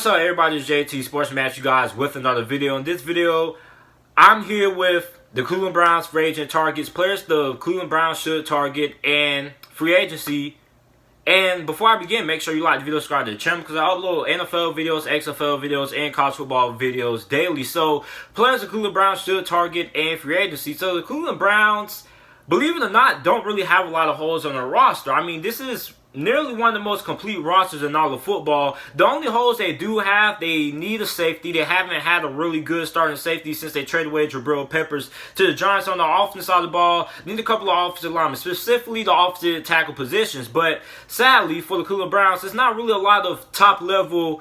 What's up, everybody? It's JT Sports Match, you guys, with another video. In this video, I'm here with the Cleveland Browns free agent targets, players the Cleveland Browns should target, and free agency. And before I begin, make sure you like the video, subscribe to the channel, because I upload NFL videos, XFL videos, and college football videos daily. So, players the Cleveland Browns should target and free agency. So, the Cleveland Browns, believe it or not, don't really have a lot of holes on their roster. I mean, this is nearly one of the most complete rosters in all of football. The only holes they do have, they need a safety. They haven't had a really good starting safety since they traded away Jabril Peppers to the Giants. On the offensive side of the ball, need a couple of offensive linemen, specifically the offensive tackle positions. But sadly, for the Cleveland Browns, there's not really a lot of top-level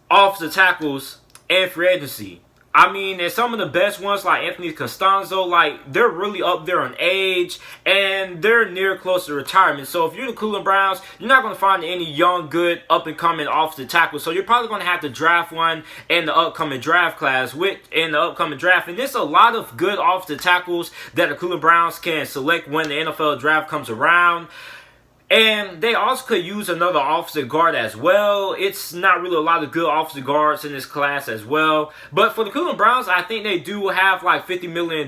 offensive tackles and free agency. I mean, there's some of the best ones like Anthony Costanzo, like, they're really up there in age, and they're near close to retirement. So if you're the Cleveland Browns, you're not going to find any young, good, up-and-coming offensive tackle. So you're probably going to have to draft one in the upcoming draft class, in the upcoming draft. And there's a lot of good offensive tackles that the Cleveland Browns can select when the NFL draft comes around. And they also could use another offensive guard as well. It's not really a lot of good offensive guards in this class as well. But for the Cleveland Browns, I think they do have like $50 million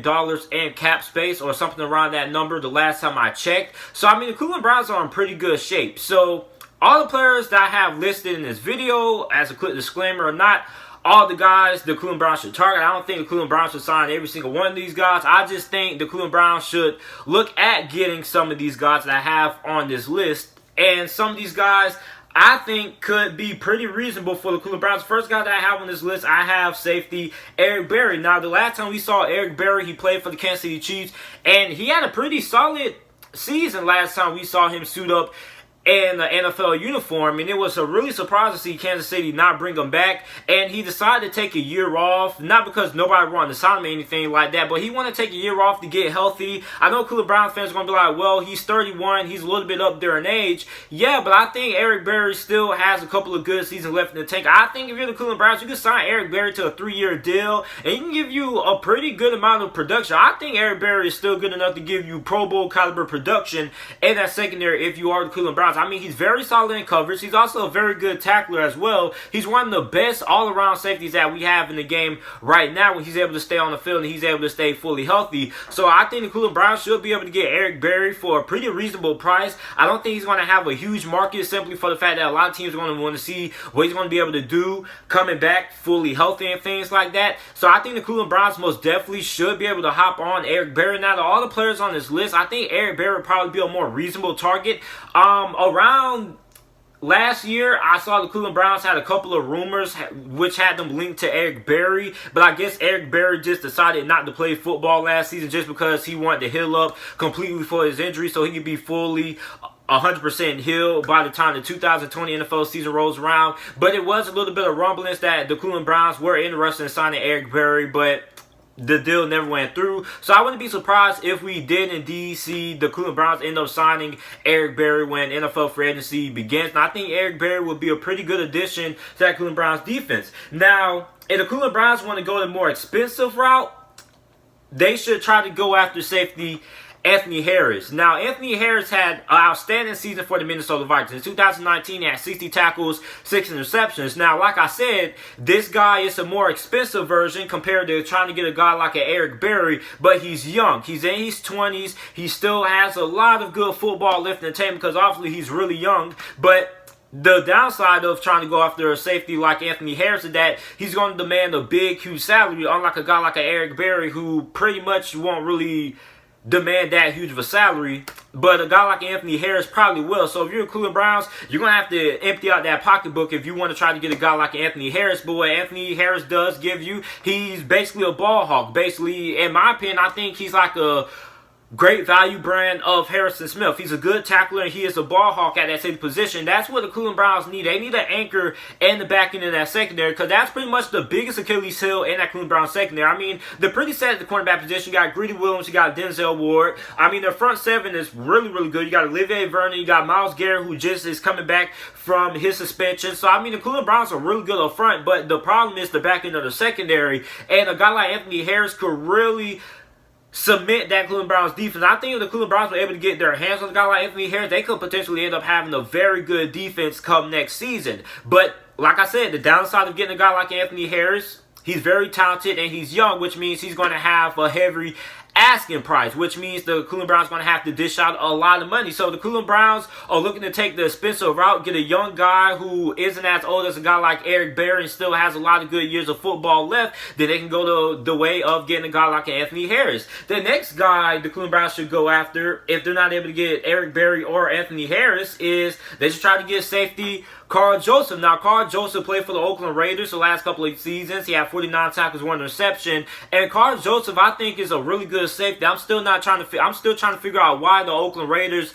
in cap space or something around that number the last time I checked. So, I mean, the Cleveland Browns are in pretty good shape. So, all the players that I have listed in this video, as a quick disclaimer, are not all the guys the Cleveland Browns should target. I don't think the Cleveland Browns should sign every single one of these guys. I just think the Cleveland Browns should look at getting some of these guys that I have on this list. And some of these guys I think could be pretty reasonable for the Cleveland Browns. First guy that I have on this list, I have safety Eric Berry. Now, the last time we saw Eric Berry, he played for the Kansas City Chiefs, and he had a pretty solid season last time we saw him suit up in the NFL uniform, and it was a really surprise to see Kansas City not bring him back. And he decided to take a year off, not because nobody wanted to sign him or anything like that, but he wanted to take a year off to get healthy. I know Cleveland Browns fans are going to be like, well, he's 31, he's a little bit up there in age. Yeah, but I think Eric Berry still has a couple of good seasons left in the tank. I think if you're the Cleveland Browns, you can sign Eric Berry to a 3-year deal, and he can give you a pretty good amount of production. I think Eric Berry is still good enough to give you Pro Bowl caliber production in that secondary if you are the Cleveland Browns. I mean, he's very solid in coverage. He's also a very good tackler as well. He's one of the best all-around safeties that we have in the game right now when he's able to stay on the field and he's able to stay fully healthy. So I think the Cleveland Browns should be able to get Eric Berry for a pretty reasonable price. I don't think he's going to have a huge market simply for the fact that a lot of teams are going to want to see what he's going to be able to do coming back fully healthy and things like that. So I think the Cleveland Browns most definitely should be able to hop on Eric Berry. Now, to all the players on this list, I think Eric Berry would probably be a more reasonable target. Around last year, I saw the Cleveland Browns had a couple of rumors which had them linked to Eric Berry, but I guess Eric Berry just decided not to play football last season just because he wanted to heal up completely for his injury so he could be fully 100% healed by the time the 2020 NFL season rolls around. But it was a little bit of rumblings that the Cleveland Browns were interested in signing Eric Berry, but the deal never went through. So I wouldn't be surprised if we did indeed see the Cleveland Browns end up signing Eric Berry when NFL free agency begins. And I think Eric Berry would be a pretty good addition to that Cleveland Browns defense. Now, if the Cleveland Browns want to go the more expensive route, they should try to go after safety Anthony Harris. Now, Anthony Harris had an outstanding season for the Minnesota Vikings. In 2019, he had 60 tackles, 6 interceptions. Now, like I said, this guy is a more expensive version compared to trying to get a guy like an Eric Berry, but he's young. He's in his 20s. He still has a lot of good football left in the tank because obviously he's really young, but the downside of trying to go after a safety like Anthony Harris is that he's going to demand a big, huge salary, unlike a guy like an Eric Berry who pretty much won't really demand that huge of a salary, but a guy like Anthony Harris probably will. So if you're the Cleveland Browns, you're going to have to empty out that pocketbook if you want to try to get a guy like Anthony Harris. But what Anthony Harris does give you, he's basically a ball hawk. Basically, in my opinion, I think he's like a great value brand of Harrison Smith. He's a good tackler, and he is a ball hawk at that safety position. That's what the Cleveland Browns need. They need an anchor in the back end of that secondary because that's pretty much the biggest Achilles heel in that Cleveland Browns secondary. I mean, they're pretty set at the cornerback position. You got Greedy Williams, you got Denzel Ward. I mean, their front seven is really, really good. You got Olivier Vernon, you got Myles Garrett, who just is coming back from his suspension. So, I mean, the Cleveland Browns are really good up front, but the problem is the back end of the secondary, and a guy like Anthony Harris could really cement that Cleveland Browns defense. I think if the Cleveland Browns were able to get their hands on a guy like Anthony Harris, they could potentially end up having a very good defense come next season. But like I said, the downside of getting a guy like Anthony Harris, he's very talented and he's young, which means he's going to have a heavy asking price, which means the Cleveland Browns are going to have to dish out a lot of money. So the Cleveland Browns are looking to take the expensive route, get a young guy who isn't as old as a guy like Eric Berry and still has a lot of good years of football left. Then they can go the way of getting a guy like Anthony Harris. The next guy the Cleveland Browns should go after, if they're not able to get Eric Berry or Anthony Harris, is they should try to get safety Karl Joseph. Now, Karl Joseph played for the Oakland Raiders the last couple of seasons. He had 49 tackles, 1 interception. And Karl Joseph, I think, is a really good safety. I'm still trying to figure out why the Oakland Raiders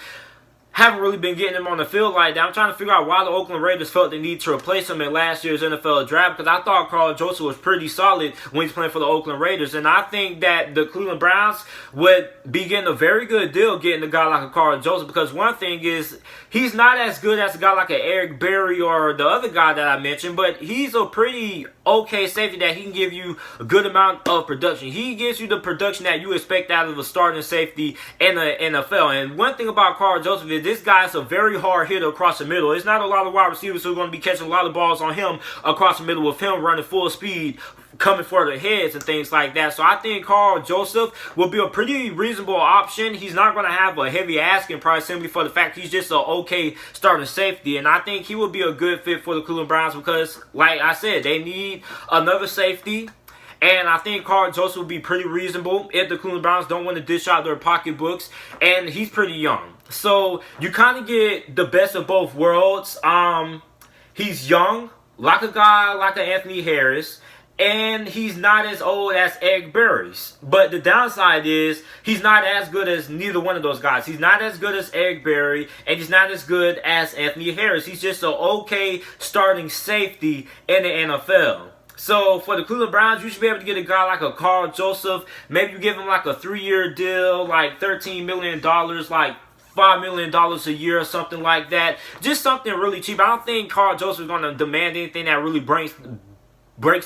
haven't really been getting him on the field like that. I'm trying to figure out why the Oakland Raiders felt the need to replace him in last year's NFL draft, because I thought Karl Joseph was pretty solid when he's playing for the Oakland Raiders. And I think that the Cleveland Browns would be getting a very good deal getting a guy like a Karl Joseph, because one thing is he's not as good as a guy like an Eric Berry or the other guy that I mentioned, but he's a pretty okay safety that he can give you a good amount of production. He gives you the production that you expect out of a starting safety in the NFL. And one thing about Karl Joseph is this guy is a very hard hitter across the middle. It's not a lot of wide receivers who are going to be catching a lot of balls on him across the middle with him running full speed, coming for their heads and things like that. So I think Karl Joseph will be a pretty reasonable option. He's not going to have a heavy asking price simply for the fact he's just an okay starting safety. And I think he will be a good fit for the Cleveland Browns because, like I said, they need another safety. And I think Karl Joseph will be pretty reasonable if the Cleveland Browns don't want to dish out their pocketbooks. And he's pretty young. So you kind of get the best of both worlds. He's young, like a guy like an Anthony Harris. And he's not as old as Eric Berry. But the downside is he's not as good as neither one of those guys. He's not as good as Eric Berry, and he's not as good as Anthony Harris. He's just an okay starting safety in the NFL. So for the Cleveland Browns, you should be able to get a guy like a Karl Joseph. Maybe you give him like a 3-year deal, like $13 million, like $5 million a year or something like that. Just something really cheap. I don't think Karl Joseph is going to demand anything that really breaks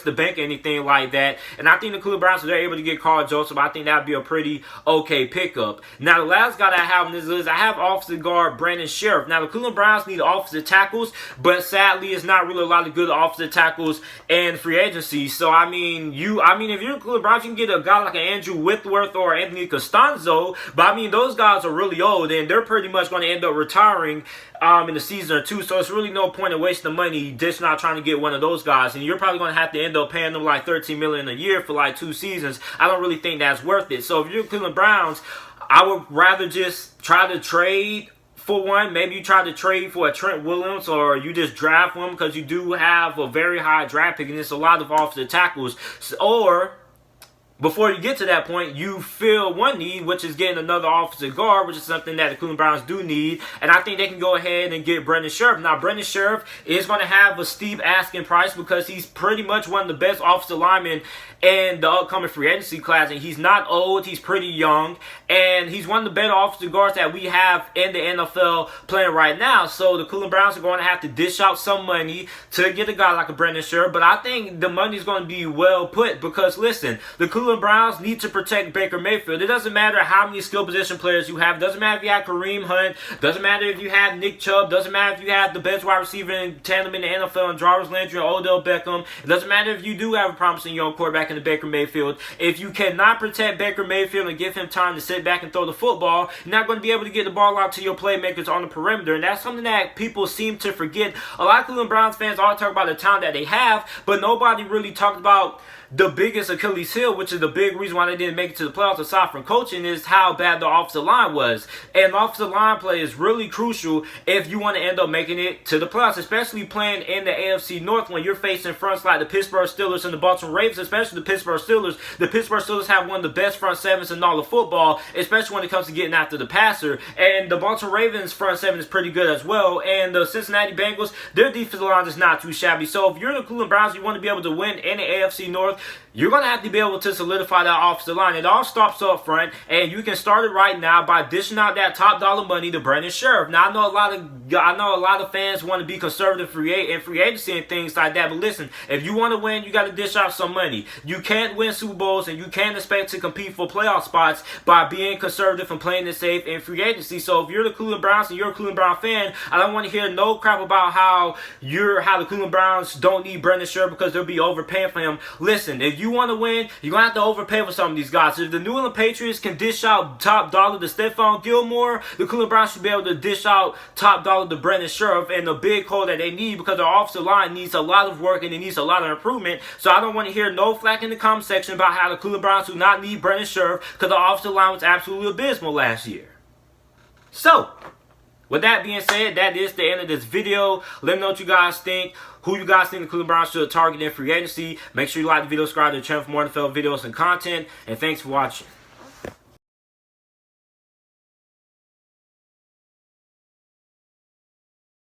the bank or anything like that. And I think the Cleveland Browns, if they're able to get Karl Joseph, I think that would be a pretty okay pickup. Now, the last guy that I have on this list, I have offensive guard Brandon Sheriff. Now, the Cleveland Browns need offensive tackles, but sadly, it's not really a lot of good offensive tackles in free agency. So, I mean, if you're the Cleveland Browns, you can get a guy like an Andrew Whitworth or Anthony Costanzo, but I mean, those guys are really old, and they're pretty much going to end up retiring in the season or two, so it's really no point in wasting the money just not trying to get one of those guys, and you're probably going to have to end up paying them like $13 million a year for like 2 seasons. I don't really think that's worth it. So if you're Cleveland Browns, I would rather just try to trade for one. Maybe you try to trade for a Trent Williams, or you just draft one because you do have a very high draft pick and it's a lot of offensive tackles. Or before you get to that point, you fill one need, which is getting another offensive guard, which is something that the Cleveland Browns do need. And I think they can go ahead and get Brandon Sheriff. Now, Brandon Sheriff is going to have a steep asking price because he's pretty much one of the best offensive linemen in the upcoming free agency class. And he's not old. He's pretty young. And he's one of the better offensive guards that we have in the NFL playing right now. So the Cleveland Browns are going to have to dish out some money to get a guy like a Brandon Sheriff. But I think the money is going to be well put because, listen, the Cleveland Browns need to protect Baker Mayfield. It doesn't matter how many skill position players you have. It doesn't matter if you have Kareem Hunt. It doesn't matter if you have Nick Chubb. It doesn't matter if you have the best wide receiver in tandem in the NFL and Jarvis Landry or Odell Beckham. It doesn't matter if you do have a promising young quarterback in the Baker Mayfield. If you cannot protect Baker Mayfield and give him time to sit back and throw the football, you're not going to be able to get the ball out to your playmakers on the perimeter. And that's something that people seem to forget. A lot of Cleveland Browns fans all talk about the talent that they have, but nobody really talked about the biggest Achilles heel, which is the big reason why they didn't make it to the playoffs aside from coaching, is how bad the offensive line was. And offensive line play is really crucial if you want to end up making it to the playoffs, especially playing in the AFC North when you're facing fronts like the Pittsburgh Steelers and the Baltimore Ravens, especially the Pittsburgh Steelers. The Pittsburgh Steelers have one of the best front sevens in all of football, especially when it comes to getting after the passer. And the Baltimore Ravens front seven is pretty good as well. And the Cincinnati Bengals, their defensive line is not too shabby. So if you're the Cleveland Browns, you want to be able to win in the AFC North, you're going to have to be able to solidify that offensive line. It all starts up front, and you can start it right now by dishing out that top dollar money to Brandon Scherff. Now, I know a lot of fans want to be conservative free agency and things like that, but listen, if you want to win, you got to dish out some money. You can't win Super Bowls, and you can't expect to compete for playoff spots by being conservative and playing it safe in free agency. So if you're the Cleveland Browns and you're a Cleveland Brown fan, I don't want to hear no crap about how the Cleveland Browns don't need Brandon Scherff because they'll be overpaying for him. Listen, if you want to win, you're going to have to overpay for some of these guys. If the New England Patriots can dish out top dollar to Stephon Gilmore, the Cleveland Browns should be able to dish out top dollar to Brandon Scherff, and the big hole that they need because their offensive line needs a lot of work and it needs a lot of improvement. So I don't want to hear no flack in the comment section about how the Cleveland Browns do not need Brandon Scherff because the offensive line was absolutely abysmal last year. So, with that being said, that is the end of this video. Let me know what you guys think. Who you guys think the Cleveland Browns should target in free agency. Make sure you like the video, subscribe to the channel for more NFL videos and content. And thanks for watching.